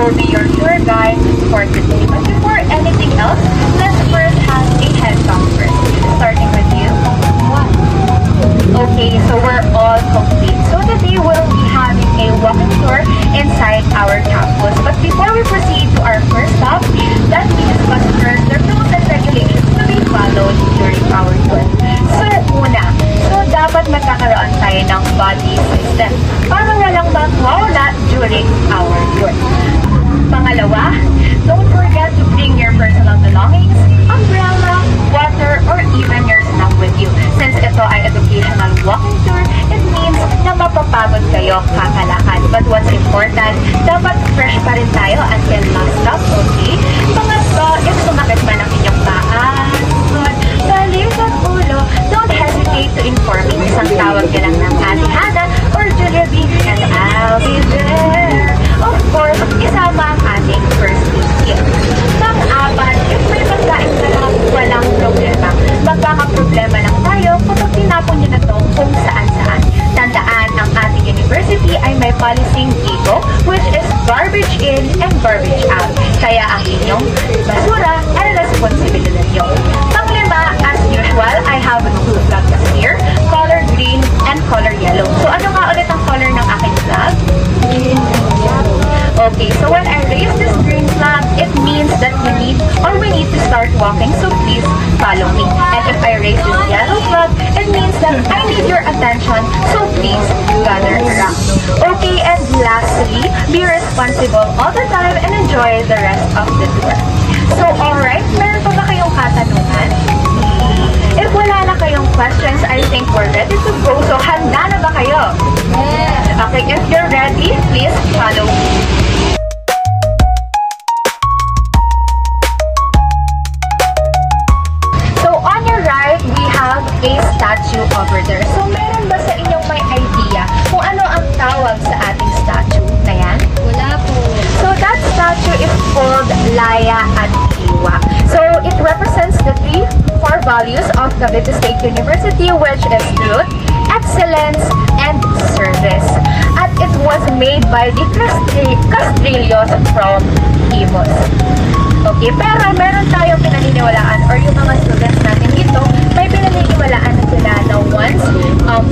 will be your tour guide for today. But before anything else, let's first have a head count first. Starting with you. Okay, so we're all complete. So today we'll be having a walking tour inside our campus. But before we proceed to our first stop, let me discuss first the rules and regulations to be followed during our tour. So una, dapat magkakaroon tayo ng body system para walang mawala during our tour. Pangalawa, don't forget to bring your personal belongings, umbrella, water, or even your snack with you. Since ito ay educational walking tour, it means na mapapagod kayo kakalakad. But what's important, dapat fresh pa rin tayo until last stop, okay? Pangatlo, if sumakit man ang inyong paa, baliw at ulo, don't hesitate to inform me. Isang tawag ka lang ng Ate Hannah or Julia B, and I'll be there. Of course, isama ang ating first aid kit. Pang-apat, if may pagkain ka lang, walang problema. Magkakaproblema lang tayo kapag tinapon nyo na to kung saan-saan. Tandaan, ang ating university ay may policing GIGO, which is garbage in and garbage out. Kaya ang inyong basura ay responsibilidad nyo. Panglima, as usual, I have two flags here, color green and color yellow. So ano nga ulit ang color ng aking flag? Okay, so when I raise this green flag, it means that we need to start walking, so please follow me. And if I raise this yellow flag, it means that I need your attention, so please gather around. Okay, and lastly, be responsible all the time and enjoy the rest of the tour. So alright, meron pa ba kayong katanungan? If wala na kayong questions, I think we're ready to go. So handa na ba kayo? Yeah. Okay, if you're ready, please follow me. A statue over there. So, meron ba sa inyong may idea kung ano ang tawag sa ating statue na yan? Wala po. So, that statue is called Laya at Hiwa. So, it represents the three core values of Cavite State University, which is truth, excellence, and service. At it was made by the Castrillos from Imus. Okay, pero meron tayong pinaniniwalaan or yung mga students natin dito, may pinaniniwalaan na sila na once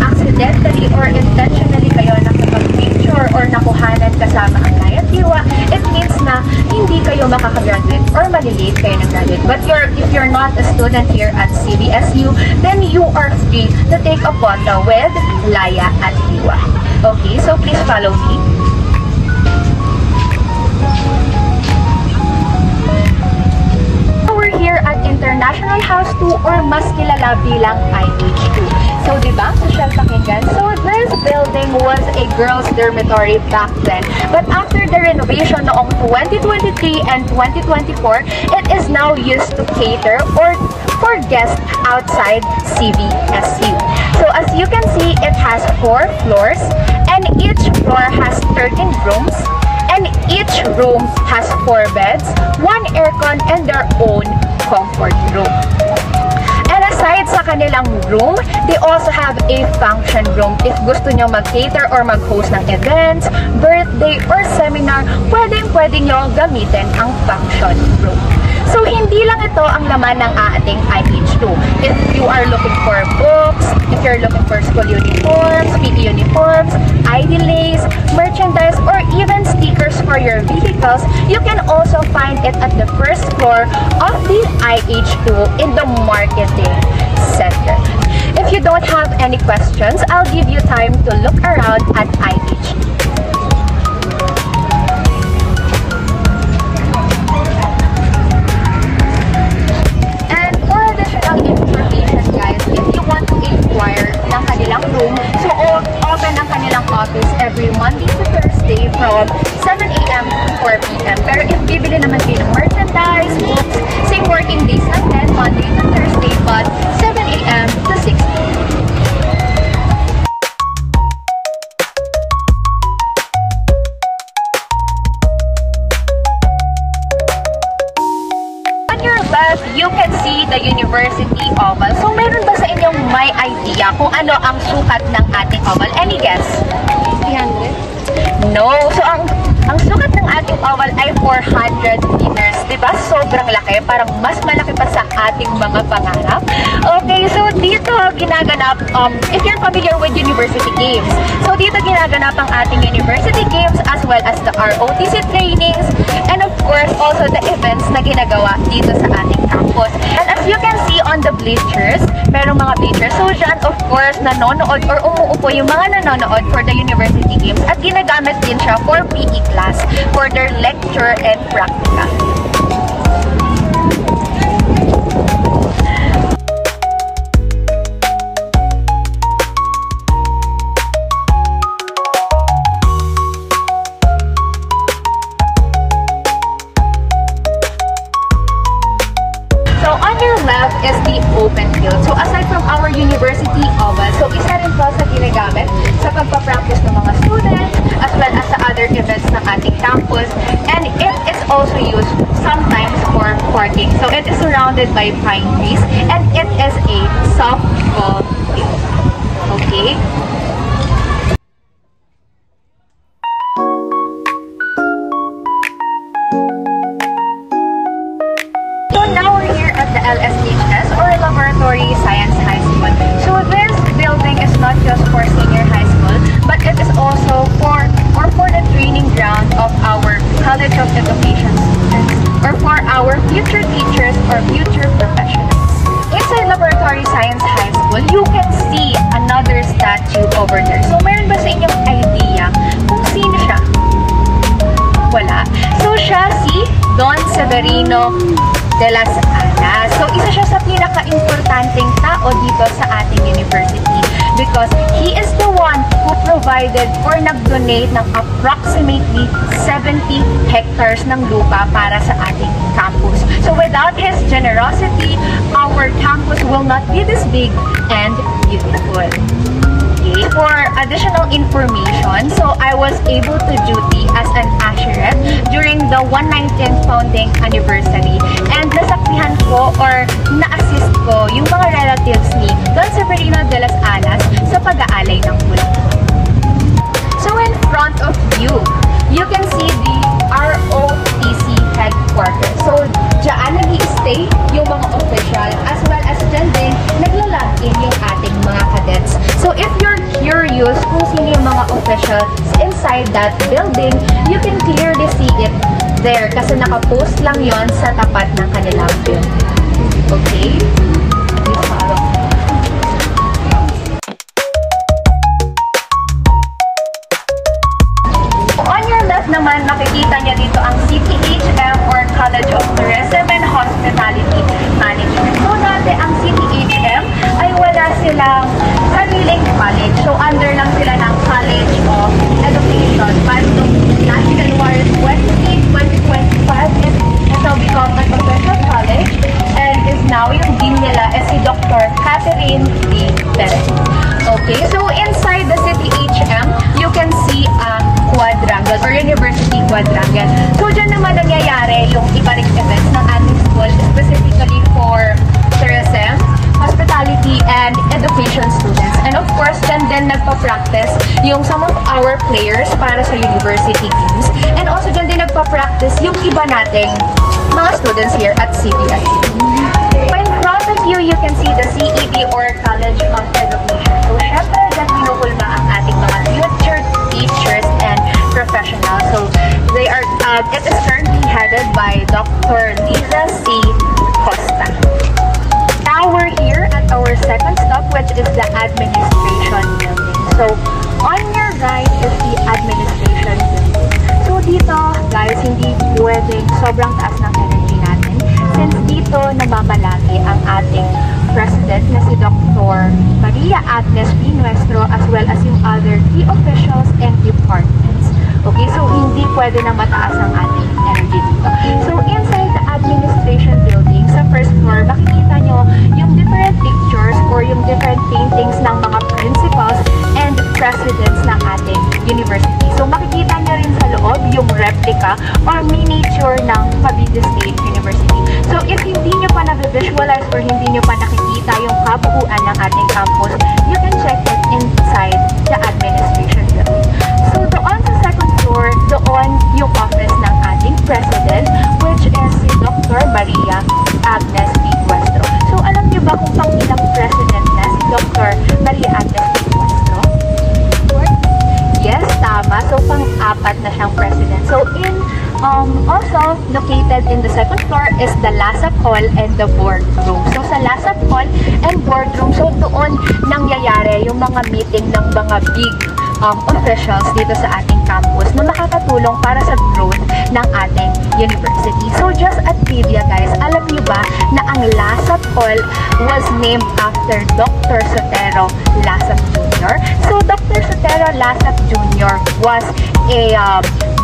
accidentally or intentionally kayo nakapag-picture or nakuhanan kasama ang Layat Hiwa, it means na hindi kayo makakagraduate or malilate kayo ng graduate. But if you're not a student here at CBSU, then you are free to take a photo with Laya at Hiwa. Okay, so please follow me. Here at International House 2 or mas kilala bilang IH2. So, diba? Social pakinggan. So, this building was a girls' dormitory back then. But after the renovation noong 2023 and 2024, it is now used to cater or for guests outside CBSU. So, as you can see, it has 4 floors and each floor has 13 rooms. And each room has 4 beds, 1 aircon, and their own comfort room. And aside sa kanilang room, they also have a function room. If gusto nyo mag-cater or mag-host ng events, birthday, or seminar, pwedeng nyo gamitin ang function room. So, hindi lang ito ang laman ng ating IH2. If you are looking for books, if you're looking for school uniforms, PE uniforms, ID lace, merchandise, or even stickers for your vehicles, you can also find it at the first floor of the IH2 in the marketing center. If you don't have any questions, I'll give you time to look around at IH2. Ng kanilang room. So, open ang kanilang office every Monday to Thursday from 7 a.m. to 4 p.m. Pero if bibili naman kayo ng merchandise, books, same working days lang din, Monday to Thursday, but 7 a.m. to 6 p.m. You can see the university oval. So, meron ba sa inyong may idea kung ano ang sukat ng ating oval? Any guess? 300? No. So, ang sukat ng ating oval ay 400 meters. Diba? Sobrang laki. Parang mas malaki pa sa ating mga pangarap. Okay, so dito ginaganap, if you're familiar with University Games, so dito ginaganap ang ating University Games as well as the ROTC trainings and of course also the events na ginagawa dito sa ating campus. And as you can see on the bleachers, merong mga bleachers. So dyan of course nanonood or umuupo yung mga nanonood for the University Games at ginagamit din siya for PE class, for their lecture and practical. Is the open field. So aside from our university oval, so isa rin po sa ginagamit sa pagpa-practice ng mga students as well as sa other events ng ating campus, and it is also used sometimes for parking. So it is surrounded by pine trees and it is a softball field. Okay? LSHS or Laboratory Science High School. So this building is not just for senior high school, but it is also for the training ground of our College of Education students or for our future teachers or future professionals. Inside Laboratory Science High School, you can see another statue over there. So meron ba sa inyong idea kung sino siya? Wala. So siya si Don Severino de las Alas. So, isa siya sa pinaka-importanting tao dito sa ating university because he is the one who provided or nag-donate ng approximately 70 hectares ng lupa para sa ating campus. So, without his generosity, our campus will not be this big and beautiful. Okay, for additional information, so I was able to duty as an usherette during the 119th founding anniversary, and nasaktihan ko or na-assist ko yung mga relatives ni Don Severino de las Alas sa pag-aalay ng bulaklak. So in front of you, you can see the ROTC headquarters. So dyan nag-i-stay yung mga official as well as dyan din naglalagin yung ating mga cadets. So if you're curious kung sino yung mga officials inside that building, you can clearly see it there kasi nakapost lang yon sa tapat ng kanilang building. Okay? Please follow. On your left naman, makikita niya dito ang CTHM or College of Tourism and Hospitality Management. So dati ang CTHM ay wala silang sariling college. So under lang sila ng College of Education. But last January 2025, it has now become an official college and is now yung dean nila is si Dr. Catherine D. Perez. Okay, so inside the CTHM, you can see a quadrangle or university quadrangle. So dyan naman nangyayari yung iba ring events ng ating school specifically for tourism, hospitality, and education students. And of course, dyan din nagpa-practice yung some of our players para sa university games. And also dyan din nagpa-practice yung iba nating mga students here at CBSU. In front of you, you can see the CED or College of Education. So syempre, dyan pinupulma ang ating mga future teachers and professionals. So they are, it is currently headed by Dr. Liza C. Costa. Now we're here at our second stop, which is the administration building. So on your right is the administration building. So dito, guys, hindi pwedeng sobrang taas ng energy natin since dito namamalagi ang ating president na si Dr. Maria Agnes P. Nuestro as well as yung other key officials and departments. Okay, so hindi pwede na mataas ang ating energy dito. So inside the administration building, sa first floor, makikita nyo yung different pictures or yung different paintings ng mga principals and presidents ng ating university. So makikita nyo rin sa loob yung replica or miniature ng Cavite State University. So if hindi nyo pa na-visualize or hindi nyo pa nakikita yung kabuuan ng ating campus, you can check it inside the administration building. So doon sa second floor, doon yung office ng Also, located in the second floor is the LASAP Hall and the boardroom. So, sa LASAP Hall and boardroom, so doon nangyayari yung mga meeting ng mga big officials dito sa ating campus na makakatulong para sa growth ng ating university. So, just at trivia guys, alam niyo ba na ang LASAP Hall was named after Dr. Sotero Lasap Jr.? So, Dr. Sotero Lasap Jr. was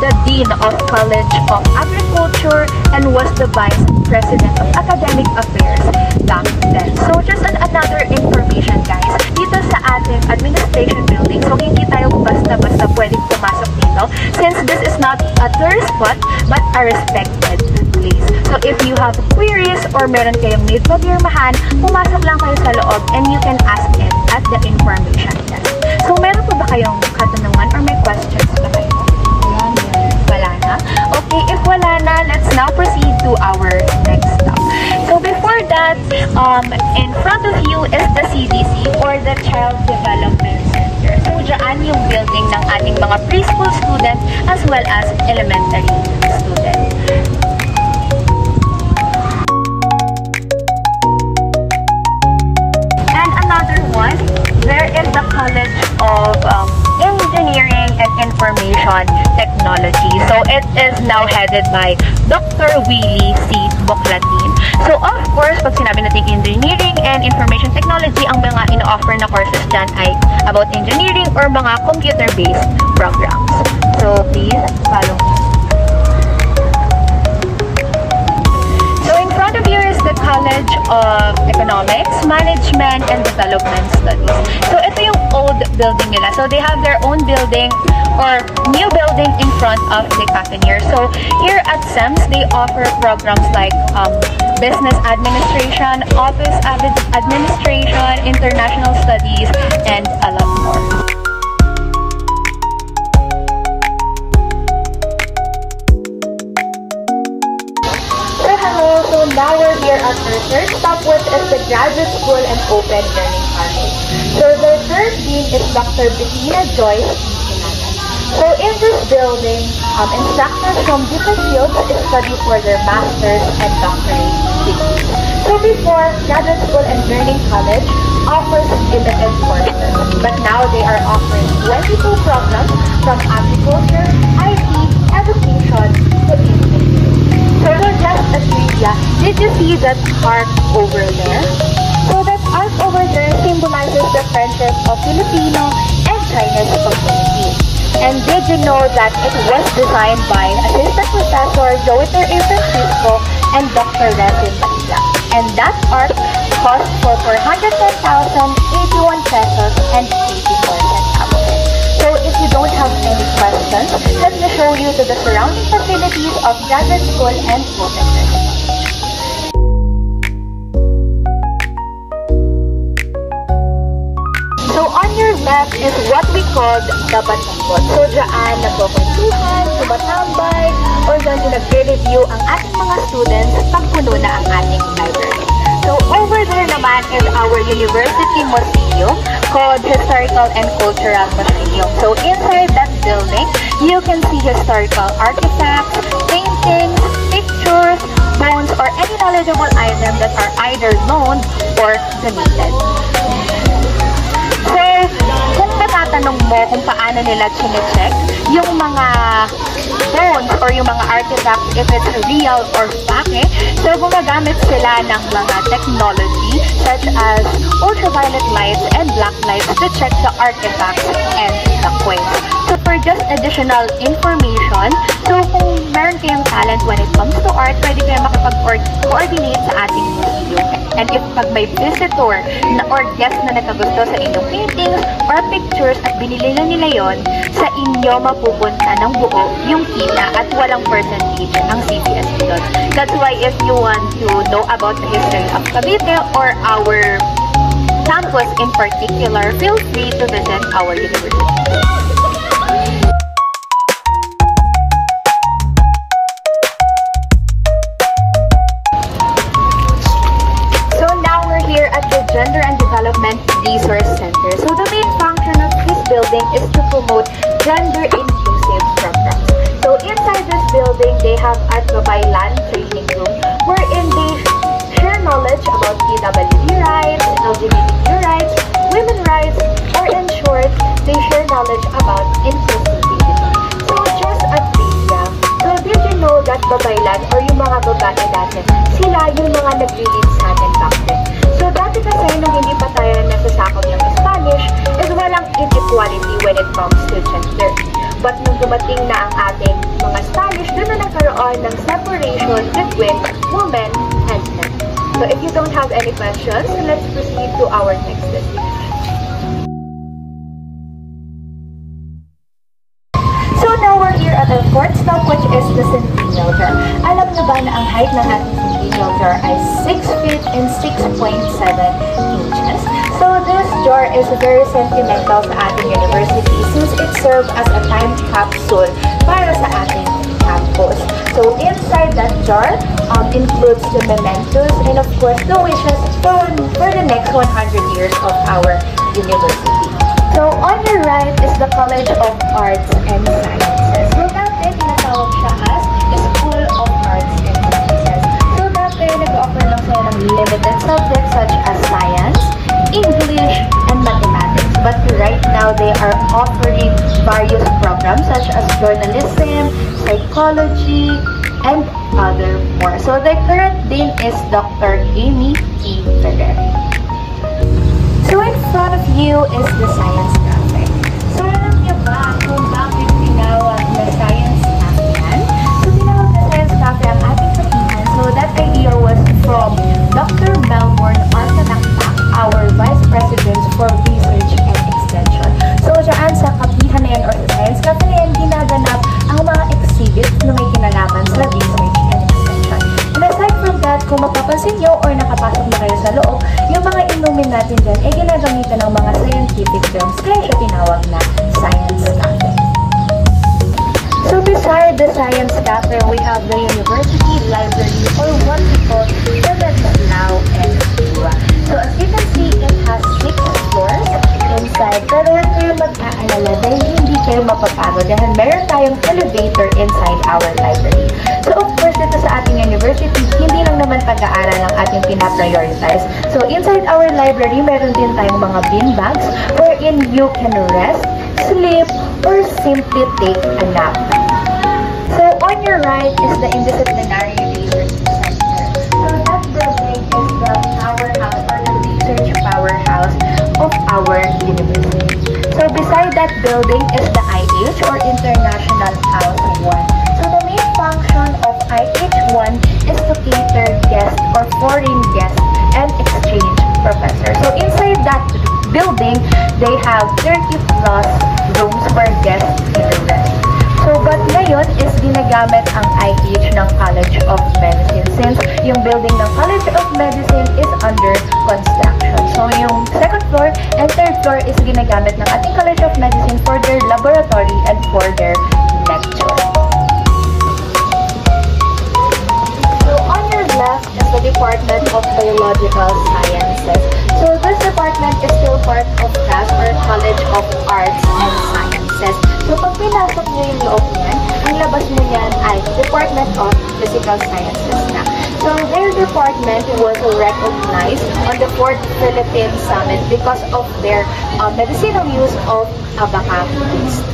the Dean of College of Agriculture and was the Vice President of Academic Affairs back then. So, just another information guys, dito sa ating administration building, so hindi tayo basta-basta pwedeng pumasok dito since this is not a tourist spot but a respected place. So, if you have queries or meron kayong need pagirmahan, pumasok lang kayo sa loob and you can ask it at the information desk. So, meron po ba kayong katanungan or may questions ba kayo? Wala na? Okay, if wala na, let's now proceed to our next stop. So before that, in front of you is the CDC or the Child Development Center. So dyan yung building ng ating mga preschool students as well as elementary students. And another one, there is the College of Engineering and Information Technology. So it is now headed by Dr. Willie C. Boclatin. So of course, pag sinabi natin engineering and information technology, ang mga ino-offer na courses dyan ay about engineering or mga computer-based programs. So please follow me. So in front of you is the College of Economics, Management, and Development Studies. So ito yung old building nila. So they have their own building or new building in front of the Caffeinier. So here at SEMS, they offer programs like Business Administration, Office Administration, International Studies, and a lot more. So now we're here at our third stop, which is the Graduate School and Open Learning College. So the third dean is Dr. Bettina Joyce. So in this building, instructors from different fields study for their master's and doctorate degrees. So before, Graduate School and Learning College offers limited courses, but now they are offering 22 programs from agriculture, IT, education, to engineering. So just a trivia, did you see that arc over there? So that arc over there symbolizes the friendship of Filipino and Chinese community. And did you know that it was designed by Assistant Professor Joiter A. Francisco and Dr. Resin Batilla? And that arc cost for 410,081 pesos and 84 centavos. So if you don't have any questions, let me show you to the surrounding facilities of Graduate School and Open Learning. So on your left is what we call the Batambot. So dyan nagpapagtuhan, tumatambay, or dyan nag-review ang ating mga students pag puno na ang ating library. So over there naman is our university museum called Historical and Cultural Museum. So inside that building, you can see historical artifacts, paintings, pictures, bones, or any knowledgeable items that are either known or donated. So, kung matatanong mo kung paano nila chine-check yung mga bones or yung mga artifacts if it's real or fake, so gumagamit sila ng mga technology such as ultraviolet lights and black lights to check the artifacts and the coins. So for just additional information, so kung meron kayong talent when it comes to art, pwede kayo makapag-coordinate sa ating museum. And if pag may visitor na or guest na nakagusto sa inyong paintings or pictures at binili na nila yon, sa inyo mapupunta ng buo yung kita at walang percentage ang CPSP doon. That's why if you want to know about the history of Cavite or our campus in particular, feel free to visit our university. Gender and Development Resource Center. So the main function of this building is to promote gender-inclusive programs. So inside this building, they have a at Babaylan Training Room, wherein they share knowledge about PWD rights, LGBT rights, women rights, or in short, they share knowledge about inclusivity. So just a trivia. So did you know that Babaylan or yung mga babae natin, sila yung mga nag-lead sa atin back then. So dati kasi nung hindi pa tayo nasasakop ng Spanish, is walang inequality when it comes to gender. But nung dumating na ang ating mga Spanish, doon na nagkaroon ng separation between women and men. So if you don't have any questions, let's proceed to our next destination. So now we're here at our fourth stop, which is the Centennial Jar. Alam niyo ba na ang height ng ating Centennial Jar ay 6 feet and 6.7 inches? So this jar is very sentimental sa ating university since it serves as a time capsule para sa ating campus. So inside that jar includes the mementos and of course the wishes for the next 100 years of our university. So on your right is the College of Arts and Sciences. So dati tinatawag siya as School of Arts and Sciences. So dati nag-offer lang sila ng limited subjects such as science, English, and mathematics. But right now they are offering various programs such as journalism, psychology, and other more. So the current dean is Dr. Amy T. Ferrer. So in front of you is the Science Cafe. So alam niyo ba kung bakit tinawag na Science Cafe yan? So tinawag na Science Cafe ang ating sabihan. So that idea was from Dr. Melbourne Arcanacta, our Vice President for Research and Extension. So dyan sa kapihan na yan or sa Science Cafe na yan, ginaganap ang mga exhibits na may kinalaman sa research and extension. And aside from that, kung mapapansin nyo or nakapasok na kayo sa loob, yung mga inumin natin dyan ay ginagamitan ng mga scientific terms kaya siya tinawag na Science Cafe. So beside the Science Cafe, we have the University Library or what we call the Now and Tua. So as you can see, it has 6 floors inside. Pero huwag kayo mag-aalala dahil hindi kayo mapapagod dahil meron tayong elevator inside our library. So of course, dito sa ating university, hindi lang naman pag-aaral ang ating pinaprioritize. So inside our library, meron din tayong mga beanbags wherein you can rest, sleep, or simply take a nap. So on your right is the Interdisciplinary Research Center. So that building is the powerhouse or the research powerhouse of our university. So beside that building is the IH or International House 1. So the main function of IH1 is to cater guests or foreign guests and exchange professors. So inside that building, they have 30 plus rooms for guests to rest. So but ngayon is ginagamit ang IH ng College of Medicine since yung building ng College of Medicine is under construction. So yung second floor and third floor is ginagamit ng ating College of Medicine for their laboratory and for their lecture. So on your left is the Department of Biological Sciences. So this department is still part of CAS or College of Arts and Sciences. So pag pinasok nyo yung loob niyan, ang labas mo niyan ay Department of Physical Sciences na. So their department was recognized on the 4th Philippine Summit because of their medicinal use of abaca paste.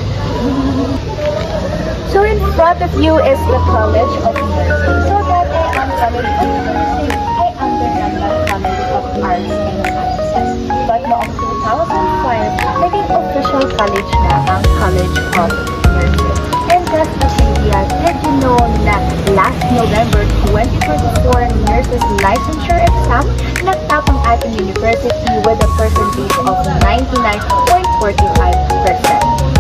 So in front of you is the College of Nursing. So that ang College of Nursing ay under ng College of Arts and Sciences. But noong 2005, naging official college na ang College of Nursing. And just a trivia, did you know na last November 2024 nurses licensure exam, nagtap ang ating university with a percentage of 99.45%.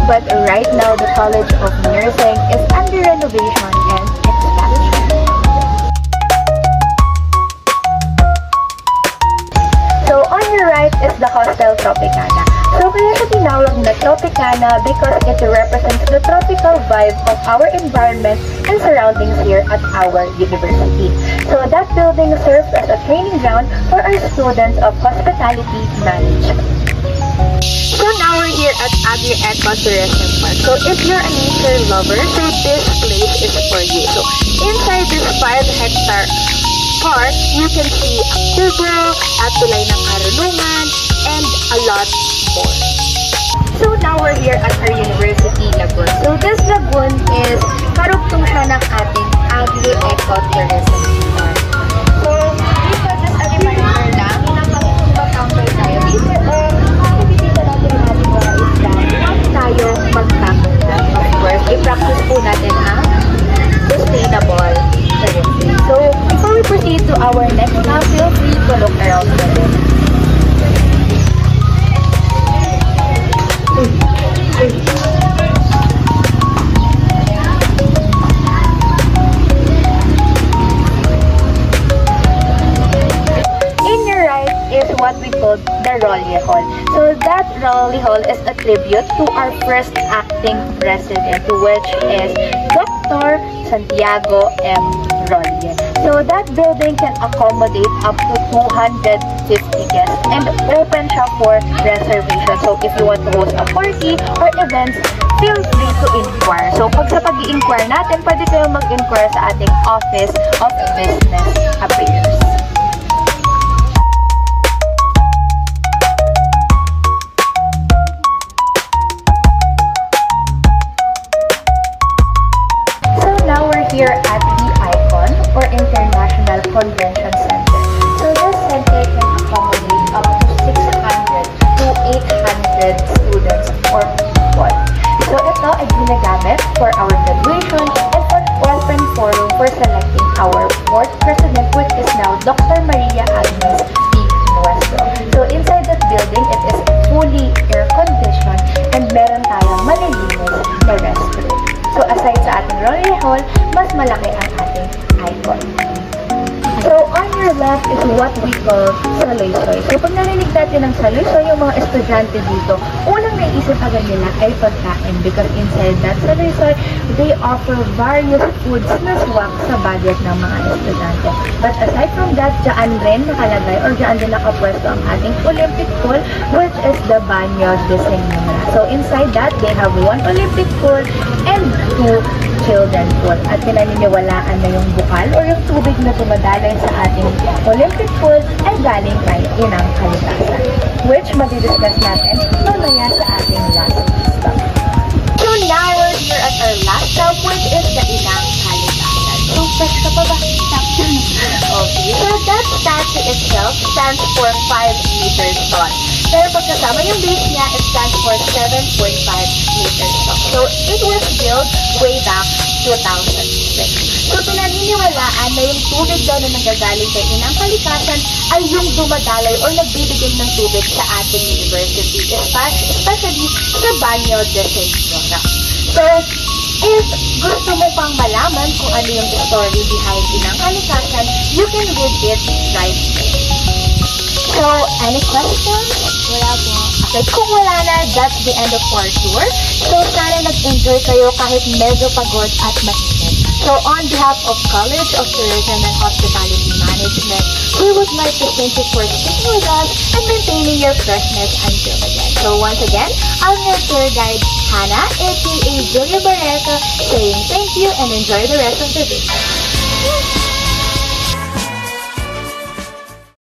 But right now, the College of Nursing is under renovation and expansion. So on your right is the Hostel Tropicana. So kaya siya tinawag na Tropicana because it represents the tropical vibe of our environment and surroundings here at our university. So that building serves as a training ground for our students of hospitality management. So now, now we're here at Agri Eco Tourism Park. So if you're a nature lover, so this place is for you. So inside this 5-hectare park, you can see a tubo, at tulay ng karunungan, and a lot more. So now we're here at our University Lagoon. So this lagoon is karugtong siya ng ating Agri Eco Tourism Park. So dito, just a reminder lang, napag-tambay tayo dito, nakikita natin ang ating mga isla. Huwag tayo mag-tambay. Of course, i-practice po natin ang sustainable tourism. So before we proceed to our next stop, feel free to look around the room. What we call the Rolly Hall. So that Rolly Hall is a tribute to our first acting president, which is Dr. Santiago M. Rolly. So that building can accommodate up to 250 guests and open siya for reservation. So if you want to host a party or events, feel free to inquire. So pag sa pag-i-inquire natin, pwede kayo mag-inquire sa ating Office of Business Affairs. Here at the ICON, or International Convention Center. So this center can accommodate up to 600 to 800 students or people. So ito ay ginagamit for our graduation and for open forum for selecting our fourth president, which is now Dr. Maria Agnes P. Nuestro. So inside that building, it is fully air-conditioned and meron tayong malilinis na restroom. So aside sa ating Rolly Hall, mas malaki ang ating icon. So on your left is what we call Saloysoy. So pag narinig natin ng Saloysoy, yung mga estudyante dito, unang naisip agad nila ay pagkain because inside that Saloysoy, they offer various foods na swak sa budget ng mga estudyante. But aside from that, dyan rin nakalagay or dyan din nakapwesto ang ating Olympic pool, which is the Baño de Señora. So inside that, they have 1 Olympic pool and 2 children pool. At pinaniniwalaan na yung bukal or yung tubig na tumadalay sa ating Olympic pool ay galing kay Inang Kalikasan, which madidiscuss natin mamaya sa ating last stop. So now we're here at our last stop, which is the Inang Kalikasan. So fresh ka pa ba? Okay, so that statue itself stands for 5 meters tall. Pero pagkasama yung base niya, it stands for 7.5 meters tall. So it was built way back 2006. So pinaniniwalaan na yung tubig daw na nanggagaling kay Inang Kalikasan ay yung dumadaloy or nagbibigay ng tubig sa ating university, especially sa Baño de Señora. So if gusto mo pang malaman kung ano yung story behind Inang Kalikasan, you can read it right there. So, any questions? Wala po. Okay, kung wala na, that's the end of our tour. So, sana nag-enjoy kayo kahit medyo pagod at mainit. So, on behalf of College of Tourism and Hospitality Management, we would like to thank you for sticking with us and maintaining your freshness until again. So, once again, I'm your tour guide, Hannah, aka Julia Barreto, saying thank you and enjoy the rest of the visit.